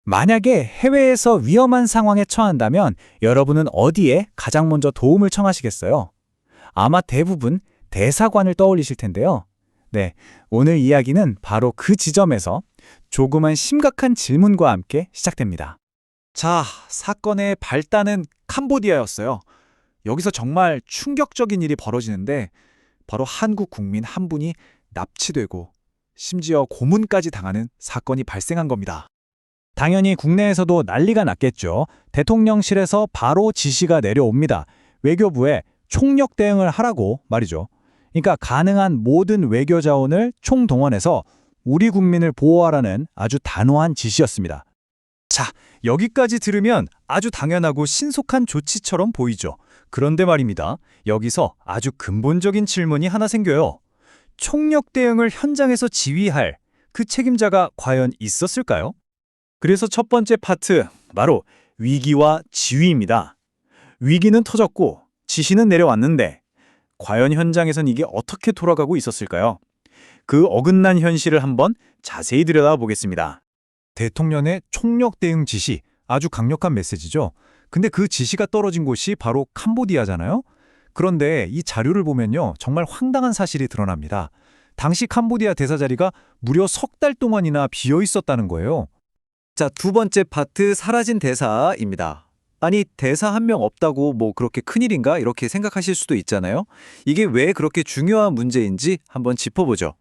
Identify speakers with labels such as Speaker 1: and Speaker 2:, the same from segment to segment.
Speaker 1: 만약에 해외에서 위험한 상황에 처한다면 여러분은 어디에 가장 먼저 도움을 청하시겠어요? 아마 대부분 대사관을 떠올리실 텐데요. 네, 오늘 이야기는 바로 그 지점에서 조그만 심각한 질문과 함께 시작됩니다. 자, 사건의 발단은 캄보디아였어요. 여기서 정말 충격적인 일이 벌어지는데 바로 한국 국민 한 분이 납치되고 심지어 고문까지 당하는 사건이 발생한 겁니다. 당연히 국내에서도 난리가 났겠죠. 대통령실에서 바로 지시가 내려옵니다. 외교부에 총력 대응을 하라고 말이죠. 그러니까 가능한 모든 외교 자원을 총동원해서 우리 국민을 보호하라는 아주 단호한 지시였습니다. 자, 여기까지 들으면 아주 당연하고 신속한 조치처럼 보이죠. 그런데 말입니다. 여기서 아주 근본적인 질문이 하나 생겨요. 총력 대응을 현장에서 지휘할 그 책임자가 과연 있었을까요? 그래서 첫 번째 파트, 바로 위기와 지휘입니다. 위기는 터졌고 지시는 내려왔는데 과연 현장에선 이게 어떻게 돌아가고 있었을까요? 그 어긋난 현실을 한번 자세히 들여다보겠습니다. 대통령의 총력 대응 지시, 아주 강력한 메시지죠. 근데 그 지시가 떨어진 곳이 바로 캄보디아잖아요. 그런데 이 자료를 보면요, 정말 황당한 사실이 드러납니다. 당시 캄보디아 대사 자리가 무려 석 달 동안이나 비어 있었다는 거예요. 자, 두 번째 파트, 사라진 대사입니다. 아니, 대사 한 명 없다고 뭐 그렇게 큰일인가? 이렇게 생각하실 수도 있잖아요. 이게 왜 그렇게 중요한 문제인지 한번 짚어보죠.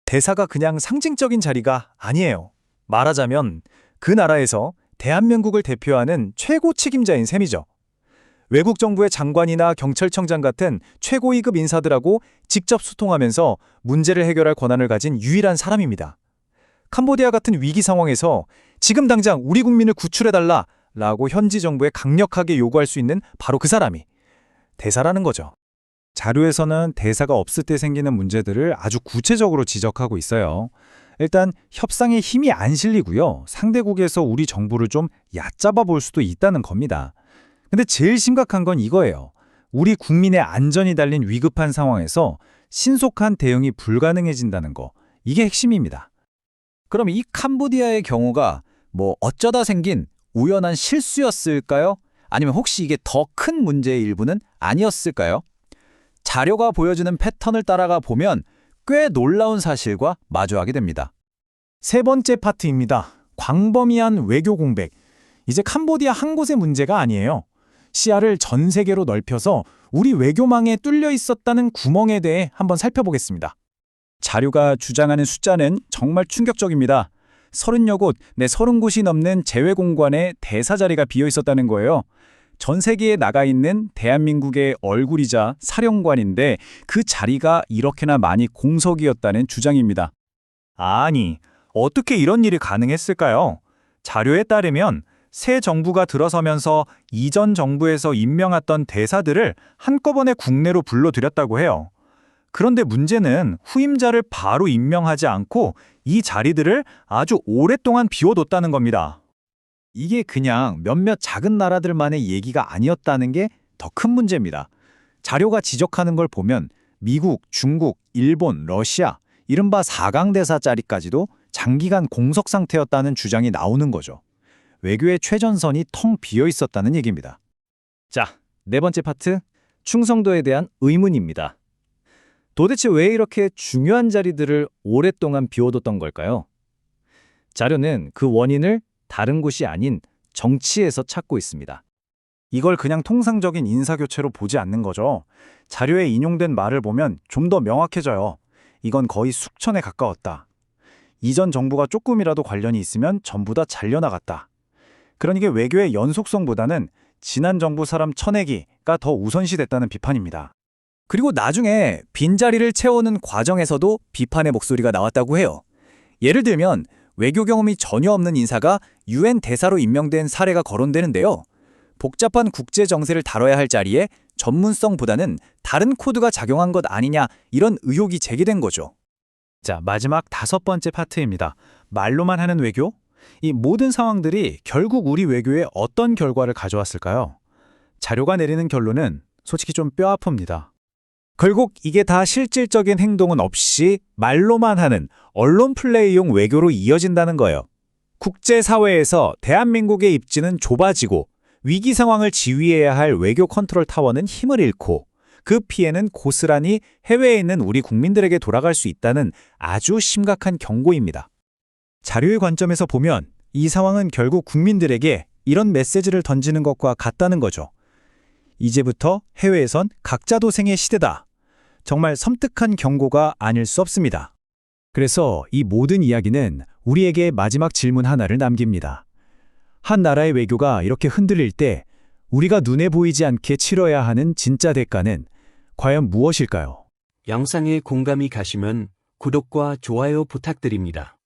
Speaker 1: 대사가 그냥 상징적인 자리가 아니에요. 말하자면 그 나라에서 대한민국을 대표하는 최고 책임자인 셈이죠. 외국 정부의 장관이나 경찰청장 같은 최고 2급 인사들하고 직접 소통하면서 문제를 해결할 권한을 가진 유일한 사람입니다. 캄보디아 같은 위기 상황에서 지금 당장 우리 국민을 구출해달라 라고 현지 정부에 강력하게 요구할 수 있는 바로 그 사람이 대사라는 거죠. 자료에서는 대사가 없을 때 생기는 문제들을 아주 구체적으로 지적하고 있어요. 일단 협상에 힘이 안 실리고요. 상대국에서 우리 정부를 좀 얕잡아 볼 수도 있다는 겁니다. 근데 제일 심각한 건 이거예요. 우리 국민의 안전이 달린 위급한 상황에서 신속한 대응이 불가능해진다는 거. 이게 핵심입니다. 그럼 이 캄보디아의 경우가 뭐 어쩌다 생긴 우연한 실수였을까요? 아니면 혹시 이게 더 큰 문제의 일부는 아니었을까요? 자료가 보여주는 패턴을 따라가 보면 꽤 놀라운 사실과 마주하게 됩니다. 세 번째 파트입니다. 광범위한 외교 공백. 이제 캄보디아 한 곳의 문제가 아니에요. 시야를 전 세계로 넓혀서 우리 외교망에 뚫려 있었다는 구멍에 대해 한번 살펴보겠습니다. 자료가 주장하는 숫자는 정말 충격적입니다. 30여 곳, 30곳이 넘는 재외공관에 대사 자리가 비어 있었다는 거예요. 전 세계에 나가 있는 대한민국의 얼굴이자 사령관인데 그 자리가 이렇게나 많이 공석이었다는 주장입니다. 아니, 어떻게 이런 일이 가능했을까요? 자료에 따르면 새 정부가 들어서면서 이전 정부에서 임명했던 대사들을 한꺼번에 국내로 불러들였다고 해요. 그런데 문제는 후임자를 바로 임명하지 않고 이 자리들을 아주 오랫동안 비워뒀다는 겁니다. 이게 그냥 몇몇 작은 나라들만의 얘기가 아니었다는 게 더 큰 문제입니다. 자료가 지적하는 걸 보면 미국, 중국, 일본, 러시아, 이른바 4강 대사 자리까지도 장기간 공석 상태였다는 주장이 나오는 거죠. 외교의 최전선이 텅 비어 있었다는 얘기입니다. 자, 네 번째 파트, 충성도에 대한 의문입니다. 도대체 왜 이렇게 중요한 자리들을 오랫동안 비워뒀던 걸까요? 자료는 그 원인을 다른 곳이 아닌 정치에서 찾고 있습니다. 이걸 그냥 통상적인 인사교체로 보지 않는 거죠. 자료에 인용된 말을 보면 좀 더 명확해져요. 이건 거의 숙천에 가까웠다. 이전 정부가 조금이라도 관련이 있으면 전부 다 잘려나갔다. 그러니 이게 외교의 연속성보다는 지난 정부 사람 쳐내기가 더 우선시됐다는 비판입니다. 그리고 나중에 빈자리를 채우는 과정에서도 비판의 목소리가 나왔다고 해요. 예를 들면 외교 경험이 전혀 없는 인사가 UN 대사로 임명된 사례가 거론되는데요. 복잡한 국제 정세를 다뤄야 할 자리에 전문성보다는 다른 코드가 작용한 것 아니냐, 이런 의혹이 제기된 거죠. 자, 마지막 다섯 번째 파트입니다. 말로만 하는 외교? 이 모든 상황들이 결국 우리 외교에 어떤 결과를 가져왔을까요? 자료가 내리는 결론은 솔직히 좀 뼈아픕니다. 결국 이게 다 실질적인 행동은 없이 말로만 하는 언론 플레이용 외교로 이어진다는 거예요. 국제사회에서 대한민국의 입지는 좁아지고 위기 상황을 지휘해야 할 외교 컨트롤 타워는 힘을 잃고 그 피해는 고스란히 해외에 있는 우리 국민들에게 돌아갈 수 있다는 아주 심각한 경고입니다. 자료의 관점에서 보면 이 상황은 결국 국민들에게 이런 메시지를 던지는 것과 같다는 거죠. 이제부터 해외에선 각자 도생의 시대다. 정말 섬뜩한 경고가 아닐 수 없습니다. 그래서 이 모든 이야기는 우리에게 마지막 질문 하나를 남깁니다. 한 나라의 외교가 이렇게 흔들릴 때 우리가 눈에 보이지 않게 치러야 하는 진짜 대가는 과연 무엇일까요?
Speaker 2: 영상에 공감이 가시면 구독과 좋아요 부탁드립니다.